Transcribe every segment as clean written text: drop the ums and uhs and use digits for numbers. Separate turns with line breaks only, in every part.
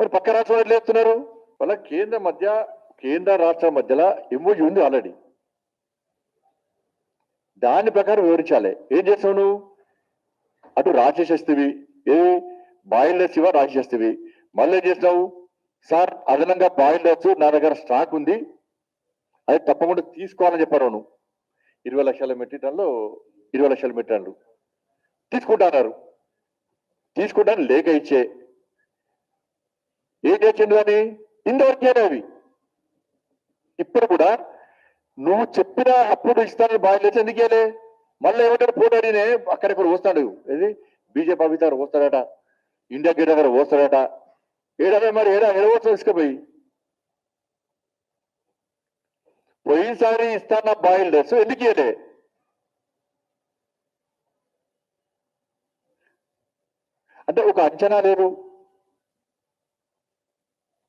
మరి పక్క రాష్ట్రం ఎట్లా చేస్తున్నారు? వాళ్ళ కేంద్ర రాష్ట్రాల మధ్యలో ఎంఓయూ ఉంది ఆల్రెడీ. దాని ప్రకారం వివరించాలి. ఏం చేస్తావు నువ్వు? అటు రాసేసేస్తేవి, ఏ బాయిల్డర్స్ ఇవా రాసేస్తేవి. మళ్ళీ ఏం చేసినావు? సార్ అదనంగా బాయిల్డర్స్ నా దగ్గర స్టాక్ ఉంది, అది తప్పకుండా తీసుకోవాలని చెప్పారు. నువ్వు 20 లక్షల మెట్రిక్ టన్నులు 20 లక్షల మెట్రిక్ టన్నులు తీసుకుంటున్నారు. తీసుకుంటాను లేక ఇచ్చే ఏం చేసిండు అని ఇంతవరకే అవి. ఇప్పుడు కూడా నువ్వు చెప్పిన అప్పుడు ఇస్తానని బాయిల్డర్స్ ఎందుకు ఇవ్వలే? మళ్ళీ ఏమంటాడు? పోటాడినే అక్కడెక్కడ వస్తాడు, ఏది బీజేపీ అభితారు వస్తాడట, ఇండియా గేట్ దగ్గర వస్తాడట. ఏడాది మరి ఏడవచ్చిన తీసుకుపోయి పోయినసారి ఇస్తాన బాయిల్డర్స్ ఎందుకు ఇవ్వలే? అంటే ఒక అంచనా లేదు,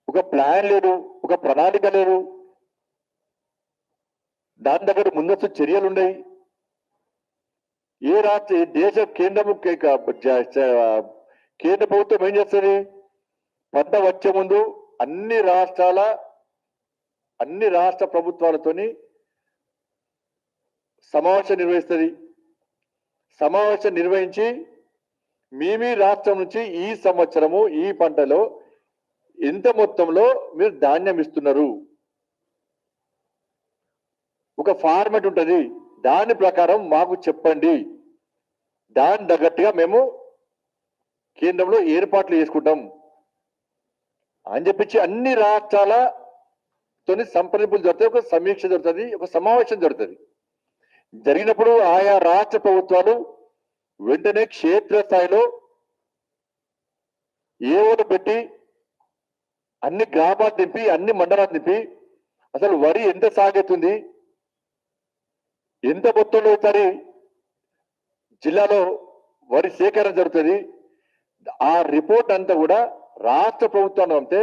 ఒక ప్లాన్ లేదు, ఒక ప్రణాళిక లేదు. దాని దగ్గర ముందస్తు చర్యలు ఉన్నాయి. ఏ రాష్ట్ర దేశ కేంద్ర ప్రభుత్వం ఏం చేస్తుంది? పంట వచ్చే ముందు అన్ని రాష్ట్ర ప్రభుత్వాలతోని సమావేశం నిర్వహిస్తుంది. సమావేశం నిర్వహించి మీ రాష్ట్రం నుంచి ఈ సంవత్సరము ఈ పంటలో ఎంత మొత్తంలో మీరు ధాన్యం ఇస్తున్నారు, ఒక ఫార్మాట్ ఉంటుంది. దాని ప్రకారం మాకు చెప్పండి, దాని తగ్గట్టుగా మేము కేంద్రంలో ఏర్పాట్లు చేసుకుంటాం అని చెప్పించి అన్ని రాష్ట్రాలతోని సంప్రదింపులు జరుగుతాయి, ఒక సమీక్ష జరుగుతుంది, ఒక సమావేశం జరుగుతుంది. జరిగినప్పుడు ఆయా రాష్ట్ర ప్రభుత్వాలు వెంటనే క్షేత్రస్థాయిలో ఏవోలు పెట్టి అన్ని గ్రామాలు నింపి అన్ని మండలాలు నింపి అసలు వరి ఎంత సాగుతుంది, ఎంత మొత్తంలో ఈసారి జిల్లాలో వరి సేకరణ జరుగుతుంది, ఆ రిపోర్ట్ అంతా కూడా రాష్ట్ర ప్రభుత్వాన్ని పంపితే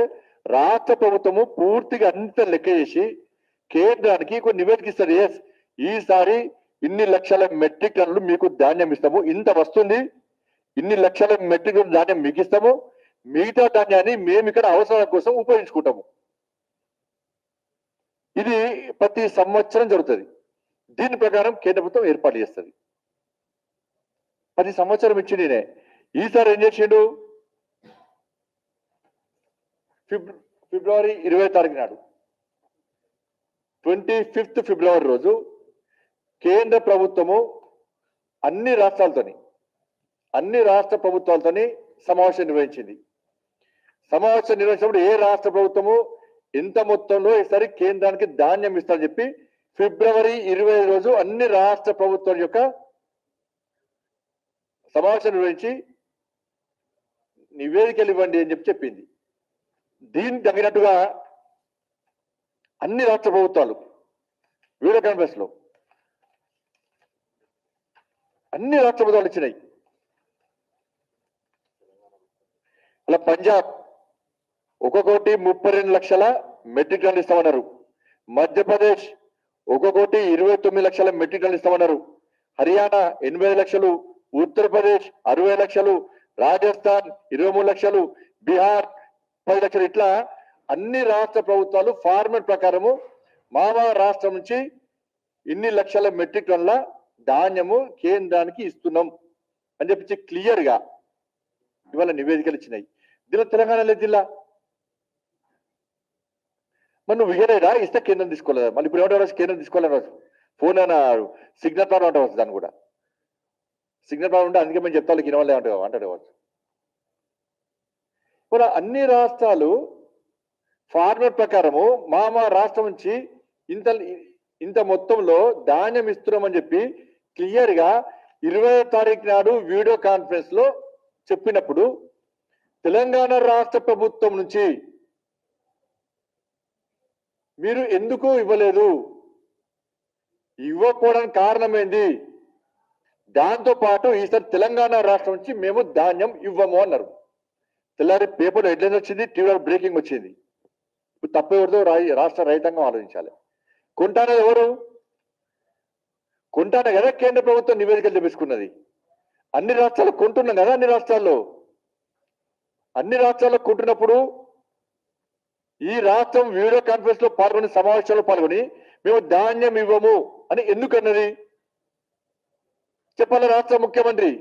రాష్ట్ర ప్రభుత్వము పూర్తిగా అంత లెక్క చేసి కేంద్రానికి ఒక నివేదిక ఇస్తారు. ఎస్, ఈసారి ఇన్ని లక్షల మెట్రిక్ టన్నులు మీకు ధాన్యం ఇస్తాము, ఇంత వస్తుంది, ఇన్ని లక్షల మెట్రిక్ టన్నులు ధాన్యం మీకు ఇస్తాము, మిగతా ధాన్యాన్ని మేము ఇక్కడ అవసరాల కోసం ఉపయోగించుకుంటాము. ఇది ప్రతి సంవత్సరం జరుగుతుంది. దీని ప్రకారం కేంద్ర ప్రభుత్వం ఏర్పాటు చేస్తుంది. 10 సంవత్సరం ఇచ్చి నేనే ఈసారి ఏం చేసిండు? ఫిబ్రవరి 20వ తారీఖు నాడు 25th ఫిబ్రవరి రోజు కేంద్ర ప్రభుత్వము అన్ని రాష్ట్ర ప్రభుత్వాలతోని సమావేశం నిర్వహించింది. సమావేశం నిర్వహించినప్పుడు ఏ రాష్ట్ర ప్రభుత్వము ఎంత మొత్తంలో ఈసారి కేంద్రానికి ధాన్యం ఇస్తారని చెప్పి ఫిబ్రవరి 20 రోజు అన్ని రాష్ట్ర ప్రభుత్వాల యొక్క సమావేశం నిర్వహించి నివేదికలు ఇవ్వండి అని చెప్పింది. దీనికి తగినట్టుగా అన్ని రాష్ట్ర ప్రభుత్వాలు వీడియో కాన్ఫరెన్స్ లో అన్ని రాష్ట్ర ప్రభుత్వాలు ఇచ్చినాయి. అలా పంజాబ్ 1,32 లక్షల మెట్రిక్ టన్నులు ఇస్తామన్నారు. మధ్యప్రదేశ్ 1,29 లక్షల మెట్రిక్ టన్నులు ఇస్తామన్నారు. హర్యానా 80 లక్షలు, ఉత్తరప్రదేశ్ 60 లక్షలు, రాజస్థాన్ 23 లక్షలు, బీహార్ 10 లక్షలు. ఇట్లా అన్ని రాష్ట్ర ప్రభుత్వాలు ఫార్మాట్ ప్రకారము మా రాష్ట్రం నుంచి ఇన్ని లక్షల మెట్రిక్ టన్నుల ధాన్యము కేంద్రానికి ఇస్తున్నాం అని చెప్పి క్లియర్ గా ఇవాళ నివేదికలు ఇచ్చినాయి. దీనిలో తెలంగాణ లేదు జిల్లా. మరి నువ్వు ఇయ్యలేదా? ఇస్తే కేంద్రం తీసుకోలేదా? మళ్ళీ ఇప్పుడు ఏమంటారు? కేంద్రం తీసుకోలేరు, ఫోన్ అయినా సిగ్నల్ ప్రాబ్లం అంటావచ్చు. దాన్ని కూడా సిగ్నల్ ప్రాబ్లం ఉంటే అందుకే మేము చెప్తా వాళ్ళకి ఇనవాళ్ళే అంటాడు కావచ్చు. మరి అన్ని రాష్ట్రాలు ఫార్మాట్ ప్రకారము మా రాష్ట్రం నుంచి ఇంత మొత్తంలో ధాన్యం ఇస్తున్నామని చెప్పి క్లియర్ గా 20వ తారీఖు నాడు వీడియో కాన్ఫరెన్స్ లో చెప్పినప్పుడు తెలంగాణ రాష్ట్ర ప్రభుత్వం నుంచి మీరు ఎందుకు ఇవ్వలేదు, ఇవ్వకపోవడానికి కారణం ఏంది, దాంతో పాటు ఈసారి తెలంగాణ రాష్ట్రం నుంచి మేము ధాన్యం ఇవ్వము అన్నారు. తెల్లారి పేపర్ హెడ్లైన్ వచ్చింది, టీవీలో బ్రేకింగ్ వచ్చింది. ఇప్పుడు తప్పు ఎవరిదో రాష్ట్ర రైతాంగం ఆలోచించాలి. కొంటానే ఎవరు? కొంటానే కదా కేంద్ర ప్రభుత్వం నివేదికలు తెప్పించుకున్నది. అన్ని రాష్ట్రాలు కొంటున్నాం కదా. అన్ని రాష్ట్రాల్లో కొంటున్నప్పుడు ఈ రాష్ట్రం వీడియో కాన్ఫరెన్స్ లో పాల్గొని సమావేశంలో పాల్గొని మేము ధాన్యం ఇవ్వము అని ఎందుకన్నది చెప్పాలి రాష్ట్ర ముఖ్యమంత్రి.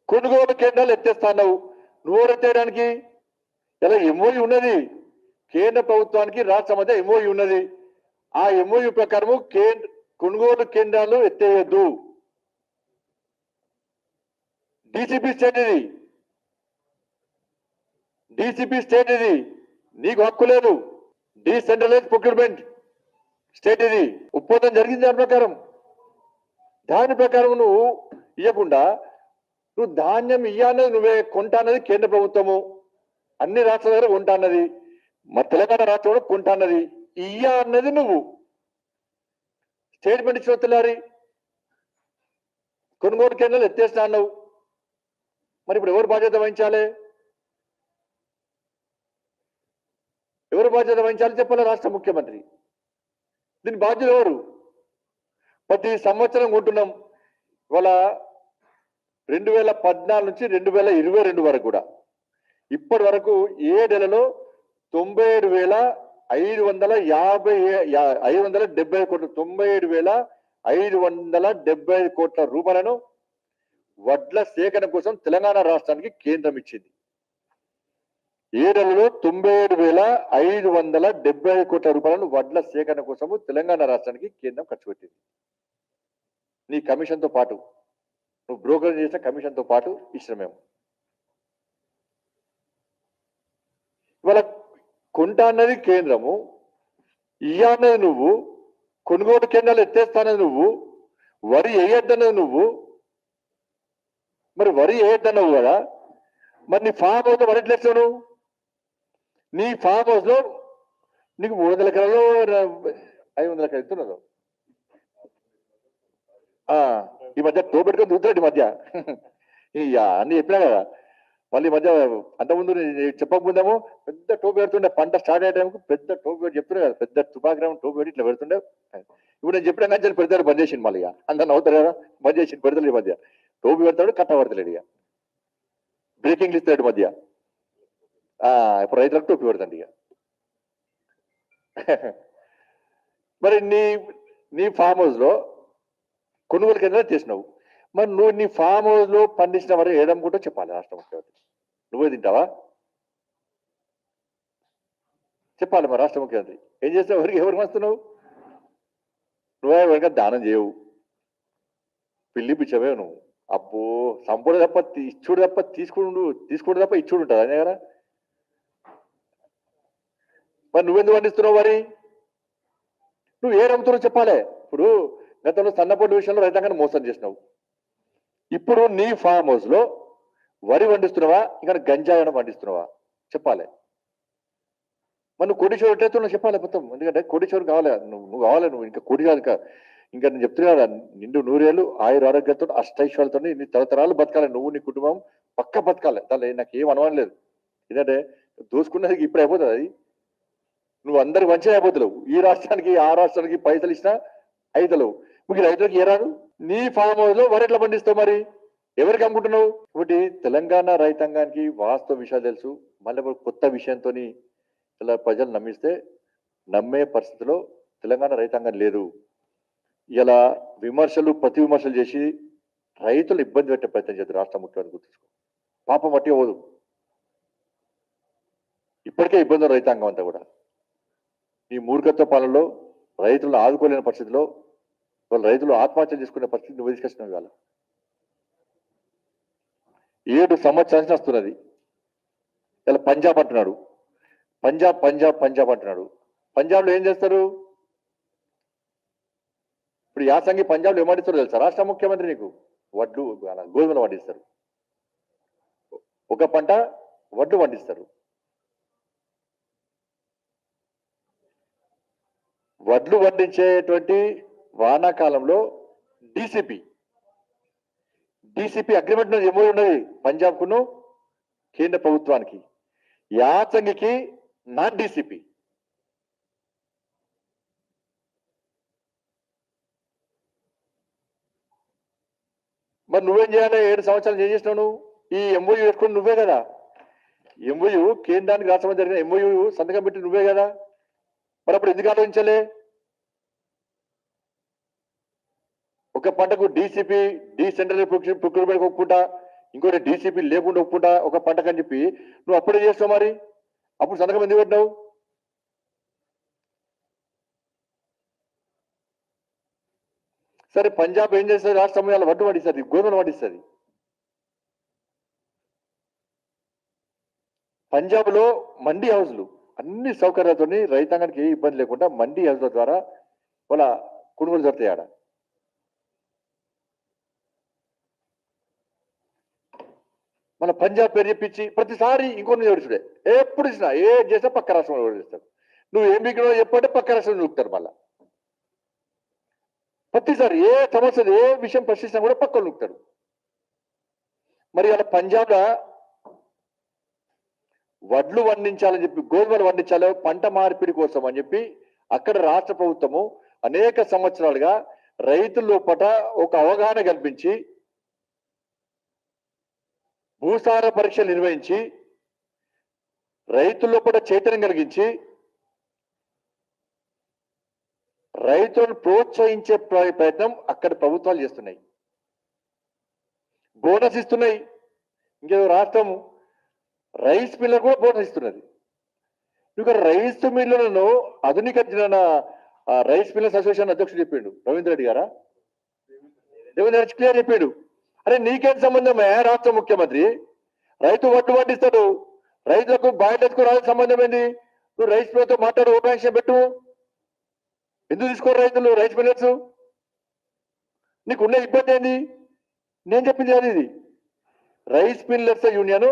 కొనుగోలు కేంద్రాలు ఎత్తేస్తావు, నువ్వు ఎత్తేయడానికి ఇలా ఎంఓయూ ఉన్నది. కేంద్ర ప్రభుత్వానికి రాష్ట్ర మధ్య ఎంఓయూ ఉన్నది. ఆ ఎంఓయూ ప్రకారము కొనుగోలు కేంద్రాలు ఎత్తేయద్దు. డీసీపీ స్టేట్ ఇది, డీసీపీ స్టేట్ ఇది, నీకు హక్కు లేదు. డీసెంట్రలైజ్ ప్రొక్యూర్మెంట్ స్టేట్ ఇది. ఒప్పందం జరిగింది దాని ప్రకారం నువ్వు ఇవ్వకుండా నువ్వు ధాన్యం ఇయ్యాన్నది నువ్వే, కొంటా అన్నది కేంద్ర ప్రభుత్వము, అన్ని రాష్ట్రాల దగ్గర కొంటా అన్నది, మా తెలంగాణ రాష్ట్రంలో కొంటా అన్నది, ఇయ్యా అన్నది నువ్వు. స్టేట్మెంట్ ఇచ్చిన తెల్లారి కొనుగోలు కేంద్రాలు ఎత్తేస్తా అన్నావు. మరి ఇప్పుడు ఎవరు బాధ్యత వహించాలి? ఎవరు బాధ్యత వహించాలి చెప్పాలి రాష్ట్ర ముఖ్యమంత్రి. దీని బాధ్యులు ఎవరు? ప్రతి సంవత్సరం కొంటున్నాం. ఇవాళ 2014 నుంచి 2022 వరకు కూడా ఇప్పటి వరకు 7 నెలలో 97,570 కోట్ల 97,570 కోట్ల రూపాయలను వడ్ల సేకరణ కోసం తెలంగాణ రాష్ట్రానికి కేంద్రం ఇచ్చింది. 7 నెలలో 97,570 కోట్ల రూపాయలను వడ్ల సేకరణ కోసము తెలంగాణ రాష్ట్రానికి కేంద్రం ఖర్చు పెట్టింది. నీ కమిషన్తో పాటు, నువ్వు బ్రోకర్ చేసిన కమిషన్తో పాటు ఇచ్చిన మేము. ఇవాళ కొంటా అన్నది కేంద్రము, ఇయ్య అన్నది నువ్వు, కొనుగోలు కేంద్రాలు ఎత్తేస్తానది నువ్వు, వరి వేయొద్దన్నది నువ్వు. మరి వరి వేయొద్దన్నావు కదా, మరి నీ ఫామ్ హౌస్ లో వరి ఎట్లా వేస్తావు? నీ ఫామ్ హౌస్ లో నీకు 300 ఎకరాలు 500 ఎకరాలు ఇస్తున్నారు. ఈ మధ్య టో పెట్టుకొని చూస్తాడు. ఈ మధ్య అన్ని చెప్పినా కదా. మళ్ళీ ఈ మధ్య అంతకుముందు చెప్పకముందేమో పెద్ద టోపీ పెడుతుండే, పంట స్టార్ట్ అయ్యే టైంకు పెద్ద టోపీ పెట్టి చెప్తుండే కదా, పెద్ద తుపాగ్రామం టోపీ పెట్టి ఇట్లా పెడుతుండే. ఇప్పుడు నేను చెప్పినా కానీ పెడతాడు, బంద్ చేసింది. మళ్ళీ అందరు నవ్వుతారు కదా, బంద్ చేసింది, పెడతాడు. ఈ మధ్య టోపీ పెడతాడు, కట్ట పడతలేడు. ఇక బ్రేకింగ్ ఇస్తాడు మధ్య. ఇప్పుడు రైతులకు టోపీ పెడతాడు ఇక. మరి నీ ఫామ్ హౌస్ లో కొనుగోలు కేంద్రాలు చేసినావు. మరి నువ్వు నీ ఫామ్ హౌస్ లో పండించిన వరకు ఏదనుకుంటో చెప్పాలి రాష్ట్ర ముఖ్యమంత్రి. నువ్వే తింటావా చెప్పాలి. మరి రాష్ట్ర ముఖ్యమంత్రి ఏం చేస్తావు? ఎవరికి మస్తున్నావు? నువ్వే ఎవరిగా దానం చేయవు, పిల్లి పిచ్చవే నువ్వు. అబ్బో, సంపూడ తప్ప ఇచ్చుడు తప్ప తీసుకుడు తప్ప ఇచ్చుడు ఉంటుంది అదే కదా. మరి నువ్వెందుకు పండిస్తున్నావు? మరి నువ్వు ఏ అమ్ముతున్నావు చెప్పాలి. ఇప్పుడు గతంలో సన్నపొడ్డు విషయంలో రైతాంగాన్ని మోసం చేసినావు. ఇప్పుడు నీ ఫామ్ హౌస్ లో వరి పండిస్తున్నావా, ఇంకా గంజాయి పండిస్తున్నావా చెప్పాలి. మరి నువ్వు కోటీశ్వరు ఎట్లయితున్నావు చెప్పాలి మొత్తం. ఎందుకంటే కోటీశ్వరు కావాలి, నువ్వు కావాలి. నువ్వు ఇంకా కోటి కాదు, ఇంకా నేను చెప్తున్నా కదా, నిండు 100 ఏళ్ళు ఆయుర ఆరోగ్యంతో అష్టైశ్వర్యాలతో నీ తరతరాలు బతకాలి. నువ్వు నీ కుటుంబం పక్క బతకాలి. దానిలో నాకు ఏం అనుమానం లేదు. ఎందుకంటే దోసుకున్నది ఇప్పుడు అయిపోతుంది. అది నువ్వు అందరికి మంచిగా అయిపోతలేవు. ఈ రాష్ట్రానికి ఆ రాష్ట్రానికి పైసలు ఇచ్చినా అయితలేవు. మీకు రైతులకు ఏ రాదు. నీ ఫామ్ హౌస్ లో వరి ఎట్లా పండిస్తావు? మరి ఎవరికి అమ్ముకుంటున్నావు? ఒకటి తెలంగాణ రైతాంగానికి వాస్తవ విషయాలు తెలుసు. మళ్ళీ కొత్త విషయంతో ఇలా ప్రజలు నమ్మిస్తే నమ్మే పరిస్థితిలో తెలంగాణ రైతాంగం లేదు. ఇలా ప్రతి విమర్శలు చేసి రైతులు ఇబ్బంది పెట్టే ప్రయత్నం చేస్తారు. రాష్ట్ర ముఖ్యమంత్రి గుర్తించుకో. పాపం మట్టి పోదు. ఇప్పటికే ఇబ్బందులు రైతాంగం అంతా కూడా. ఈ మూర్ఖత్వ పాలనలో రైతులను ఆదుకోలేని పరిస్థితిలో వాళ్ళు రైతులు ఆత్మహత్య చేసుకునే పరిస్థితి నువ్వు తీసుకొచ్చినావు. ఇవాళ 7 సంవత్సరాల నుంచి వస్తున్నది. ఇలా పంజాబ్ అంటున్నాడు, పంజాబ్ అంటున్నాడు. పంజాబ్లో ఏం చేస్తారు? ఇప్పుడు యాసంగి పంజాబ్లో ఏం పండిస్తారో తెలుసా రాష్ట్ర ముఖ్యమంత్రి నీకు? వడ్లు, గోధుమలు పండిస్తారు. ఒక పంట వడ్లు పండిస్తారు. వడ్లు పండించేటువంటి వానాకాలంలో డీసీపీ అగ్రిమెంట్ ఏమో ఉన్నది పంజాబ్ కును కేంద్ర ప్రభుత్వానికి. యాసంగికి నాన్ డీసీపీ. మరి నువ్వేం చేయాలి? 7 సంవత్సరాలు ఏం చేసినావు నువ్వు? ఈ ఎంఓయూ వేసుకుని నువ్వే కదా. ఎంఓయు కేంద్రానికి రాష్ట్రం జరిగిన ఎంఓయు సంతకం పెట్టి నువ్వే కదా, మరి అప్పుడు ఎందుకు ఆలోచించలే? ఒక పంటకు డీసీపీ డీసెంట్రల్ ప్రొక్యూర్మెంట్ ఒప్పుకుంటా, ఇంకోటి డీసీపీ లేకుండా ఒప్పుకుంటా ఒక పంటకు అని చెప్పి నువ్వు అప్పుడే చేస్తావు, మరి అప్పుడు సంతకం ఎందుకు పెట్టినావు? సరే పంజాబ్ ఏం చేస్తుంది? రాష్ట్రం వడ్డు పడిస్తుంది, గోధుమలు పడిస్తుంది. పంజాబ్ లో మండీ హౌస్లు అన్ని సౌకర్యాలతో రైతాంగానికి ఏ ఇబ్బంది లేకుండా మండీ హౌస్ల ద్వారా వాళ్ళ కొనుగోలు జరుగుతాయి. ఆడ మన పంజాబ్ పేరు చెప్పించి ప్రతిసారి ఇంకొన్ని ఎవరిచుడే ఎప్పుడు ఇచ్చినా ఏ చేసినా పక్క రాష్ట్రంలో ఎవరిస్తారు. నువ్వు ఏం బిగినో చెప్పంటే పక్క రాష్ట్రం చూపుతారు. మళ్ళా ప్రతిసారి ఏ సమస్య ఏ విషయం ప్రశ్నించినా కూడా పక్కన నూపుతారు. మరి అలా పంజాబ్ వడ్లు పండించాలని చెప్పి, గోధుమలు పండించాలి పంట మార్పిడి కోసం అని చెప్పి అక్కడ రాష్ట్ర ప్రభుత్వము అనేక సంవత్సరాలుగా రైతుల లోపల ఒక అవగాహన కల్పించి భూసార పరీక్షలు నిర్వహించి రైతుల లోపల చైతన్యం కలిగించి రైతులను ప్రోత్సహించే ప్రయత్నం అక్కడ ప్రభుత్వాలు చేస్తున్నాయి. బోనస్ ఇస్తున్నాయి. ఇంకేదో రాష్ట్రం రైస్ మిల్లర్ కూడా బోనస్ ఇస్తున్నది. ఇక రైస్ మిల్లులను ఆధునికరించిన రైస్ మిల్లర్స్ అసోసియేషన్ అధ్యక్షుడు చెప్పిండు రవీంద్ర రెడ్డి గారా, రేవంత్ రెడ్డి క్లియర్ చెప్పాడు. అరే నీకేం సంబంధమే రాష్ట్ర ముఖ్యమంత్రి? రైతు వడ్డు వడ్డిస్తాడు, రైతులకు బాయిలకు రాజు సంబంధం ఏంది? నువ్వు రైస్ మిల్లర్తో మాట్లాడు, ఓపెన్ పెట్టు. ఎందుకు తీసుకోరు రైతులు రైస్ మిల్లర్స్? నీకున్న ఇబ్బంది ఏంది? నేను చెప్పింది కాదు ఇది. రైస్ మిల్లర్స్ యూనియన్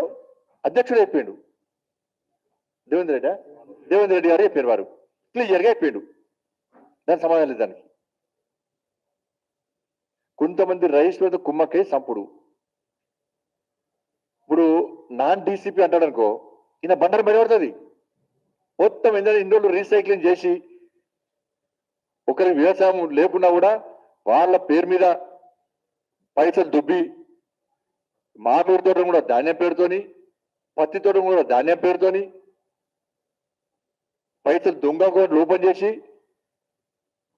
అధ్యక్షుడు అయిపోయాడు రేవంత్ రెడ్డి గారు చెప్పారు. వారు క్లియర్గా అయిపోయాడు. దాని సమాధానం లేదు. దానికి కొంతమంది రైస్ మీద కుమ్మక్కై సంపుడు. ఇప్పుడు నాన్ డీసీపీ అంటాడు అనుకో, ఈయన బండరు బయటపడుతుంది మొత్తం. ఎందుకంటే ఇన్ని రోజులు రీసైక్లింగ్ చేసి ఒకరి వ్యవసాయం లేకున్నా కూడా వాళ్ళ పేరు మీద పైసలు దుబ్బి, మామిడి తోట కూడా ధాన్యం పేరుతోని, పత్తి తోట కూడా ధాన్యం పేరుతోని పైసలు దొంగ కూడా ఓపెన్ చేసి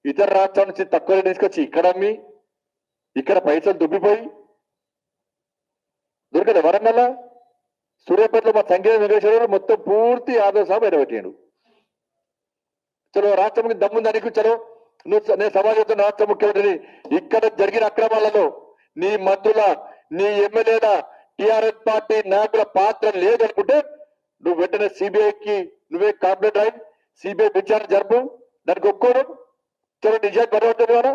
ఇతర రాష్ట్రాల నుంచి తక్కువ తీసుకొచ్చి ఇక్కడ అమ్మి ఇక్కడ పైసలు దుబ్బిపోయి దొరకదు. వరంగల్ సూర్యాపేటలో మా సంగీత వెంకటేశ్వర మొత్తం పూర్తి ఆదర్శ బయటపెట్టాడు. చలో రాష్ట్రానికి దమ్ముందానికి చలో నేను సమాజంతో రాష్ట్ర ముఖ్యమంత్రిని ఇక్కడ జరిగిన అక్రమాలలో నీ మంత్రుల నీ ఎమ్మెల్యేల టిఆర్ఎస్ పార్టీ నాయకుల పాత్ర లేదనుకుంటే నువ్వు వెంటనే సిబిఐకి నువ్వే కాంప్లైంట్ రాయి, సిబిఐ విచారణ జరుపు, దానికి ఒప్పుకోడు. చలో నిజాన్ని బయటపడుతుంది ద్వారా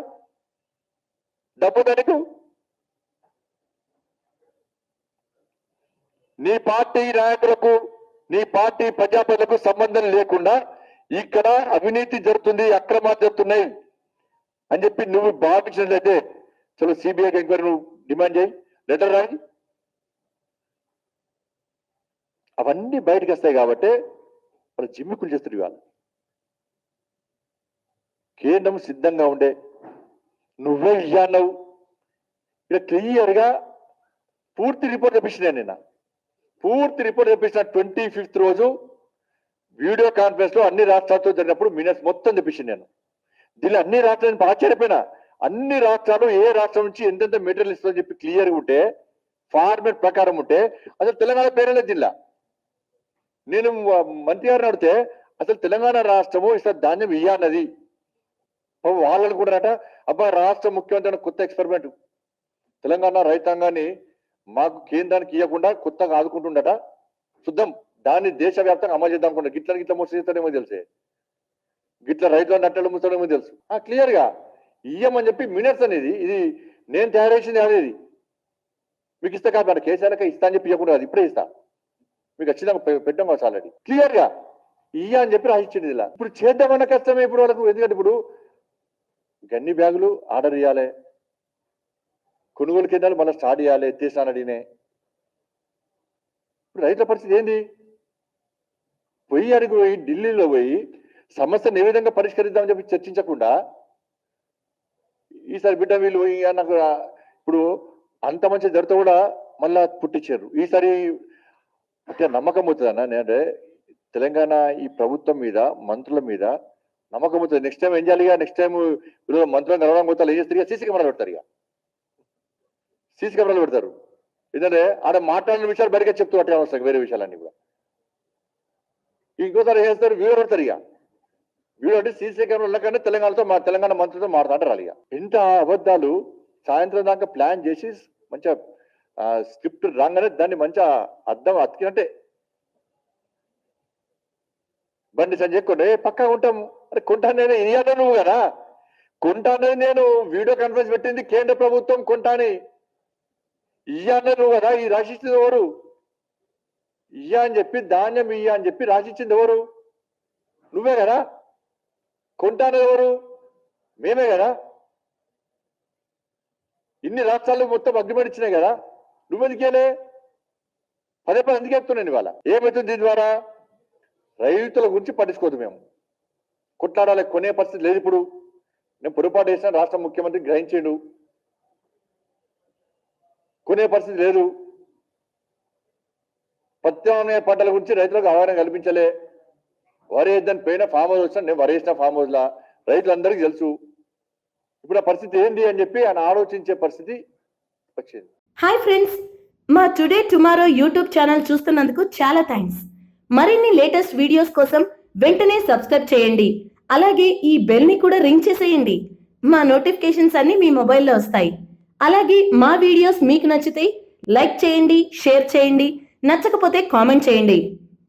డబ్బు దానికి నీ పార్టీ నాయకులకు నీ పార్టీ ప్రజాప్రతినిధులకు సంబంధం లేకుండా ఇక్కడ అవినీతి జరుగుతుంది, అక్రమాలు జరుగుతున్నాయి అని చెప్పి నువ్వు భావించినట్లయితే చలో సిబిఐకి ఎంక్వైరీ నువ్వు డిమాండ్ చేయి, లెటర్ రాయి. అవన్నీ బయటకు వస్తాయి కాబట్టి వాళ్ళు జిమ్మికులు చేస్తారు. ఇవాళ కేంద్రం సిద్ధంగా ఉండే నువ్వే ఇయ్యావు. ఇక్కడ క్లియర్గా పూర్తి రిపోర్ట్ తెప్పించిన నిన్న, పూర్తి రిపోర్ట్ తెప్పించిన 25th రోజు వీడియో కాన్ఫరెన్స్ లో అన్ని రాష్ట్రాలతో జరిగినప్పుడు మినిట్స్ మొత్తం తెప్పించింది నేను. దీనిలో అన్ని రాష్ట్రాలను ఆశ్చర్యపోయినా. అన్ని రాష్ట్రాలు ఏ రాష్ట్రం నుంచి ఎంతెంత మెటీరియల్ ఇస్తుందని చెప్పి క్లియర్గా ఉంటే, ఫార్మేట్ ప్రకారం ఉంటే అసలు తెలంగాణ పేరే జిల్లా. నేను మంత్రి గారిని అడిగితే అసలు తెలంగాణ రాష్ట్రము ఇసలు ధాన్యం ఇయ్యన్నది వాళ్ళని కూడా అట, అబ్బా రాష్ట్ర ముఖ్యమంత్రి కొత్త ఎక్స్పెరిమెంట్, తెలంగాణ రైతాంగాన్ని మాకు కేంద్రానికి ఇవ్వకుండా కొత్తగా ఆదుకుంటుండట, శుద్ధం దాన్ని దేశవ్యాప్తంగా అమలు చేద్దాం అనుకుంటా. గిట్ల మోసేస్తాడేమో తెలిసే, గిట్ల రైతులను నట్టలు ముస్తాడేమో తెలుసు. క్లియర్ గా ఇయ్యమని చెప్పి మినిట్స్ అనేది ఇది నేను తయారు చేసింది అనేది మీకు ఇస్తా కాదు, మన కేసీఆర్కి ఇస్తా అని చెప్పి ఇవ్వకుండా కాదు, ఇప్పుడే ఇస్తా మీకు ఖచ్చితంగా పెట్టాం కావచ్చు. ఆల్రెడీ క్లియర్ గా ఇయ్య అని చెప్పి రాసిచ్చింది. ఇలా ఇప్పుడు చేద్దామన్న కష్టమే ఇప్పుడు వాళ్ళకు. ఎందుకంటే ఇప్పుడు గన్ని బ్యాగులు ఆర్డర్ ఇవ్వాలి, కొనుగోలు కేంద్రాలు మళ్ళీ స్టార్ట్ చేయాలి, ఎత్తేసాను అడిగినే. ఇప్పుడు రైతుల పరిస్థితి ఏంది? పోయి ఢిల్లీలో పోయి సమస్యను ఏ విధంగా పరిష్కరిద్దామని చెప్పి చర్చించకుండా ఈసారి బిడ్డ వీళ్ళు పోయి నాకు ఇప్పుడు అంత మంచి ధరతో కూడా మళ్ళా పుట్టించారు. ఈసారి అంటే నమ్మకం అవుతుందన్న అంటే తెలంగాణ ఈ ప్రభుత్వం మీద మంత్రుల మీద నమ్మకం అవుతుంది. నెక్స్ట్ టైం ఏం చేయాలి? నెక్స్ట్ టైం మంత్రులను కలవడం పోతారు, ఏం చేస్తారు? సీసీ కెమెరాలు పెడతారు. సీసీ కెమెరాలు పెడతారు. ఎందుకంటే ఆడ మాట్లాడిన విషయాలు బయటగా చెప్తూ అట్టే వస్తాయి, వేరే విషయాలన్నీ కూడా. ఇంకోసారి ఏం చేస్తారు? వీడియో పెడతారు. వీడియో అంటే సీసీ కెమెరా కంటే తెలంగాణ మంత్రులతో మాట్లాడతారు. ఇంత అబద్ధాలు సాయంత్రం దాకా ప్లాన్ చేసి మంచిగా స్క్రిప్ట్ రాగానే దాన్ని మంచిగా అర్థం అతికినట్టే బండి సంజయ్ కొండ పక్కా ఉంటాం. అరే కొంటానే ఇయ్యాలి నువ్వు కదా, కొంటానే నేను వీడియో కాన్ఫరెన్స్ పెట్టింది కేంద్ర ప్రభుత్వం కొంటాని ఇయ్యాలి నువ్వు కదా. ఈ రాసిచ్చింది ఎవరు? ఇయ్యా అని చెప్పి ధాన్యం ఇయ్యా అని చెప్పి రాసిచ్చింది ఎవరు? నువ్వే కదా. కొంటానే ఎవరు? మేమే కదా. ఇన్ని రాష్ట్రాలు మొత్తం అగ్రిమెంట్ ఇచ్చినాయి కదా, నువ్వెందుకేలే? పదే ఎందుకు చెప్తున్నాను ఇవాళ? ఏమవుతుంది దీని ద్వారా? రైతుల గురించి పట్టించుకోదు. మేము కొట్లాడాలి, కొనే పరిస్థితి లేదు. ఇప్పుడు నేను పొరపాటు చేసిన రాష్ట్ర ముఖ్యమంత్రి గ్రహించిండు, కొనే పరిస్థితి లేదు. ప్రత్యామ్నాయ పంటల గురించి రైతులకు అవగాహన కల్పించలే. వరి వేద్దని పోయిన ఫామ్ హౌస్ వచ్చిన, నేను వరి వేసిన ఫామ్ హౌస్ లా రైతులందరికీ తెలుసు. ఇప్పుడు ఆ పరిస్థితి ఏంటి అని చెప్పి ఆయన ఆలోచించే పరిస్థితి వచ్చింది.
హాయ్ ఫ్రెండ్స్, మా టుడే టుమారో యూట్యూబ్ ఛానల్ చూస్తున్నందుకు చాలా థ్యాంక్స్. మరిన్ని లేటెస్ట్ వీడియోస్ కోసం వెంటనే సబ్స్క్రైబ్ చేయండి. అలాగే ఈ బెల్ ని కూడా రింగ్ చేసేయండి. మా నోటిఫికేషన్స్ అన్ని మీ మొబైల్లో వస్తాయి. అలాగే మా వీడియోస్ మీకు నచ్చితే లైక్ చేయండి, షేర్ చేయండి, నచ్చకపోతే కామెంట్ చేయండి.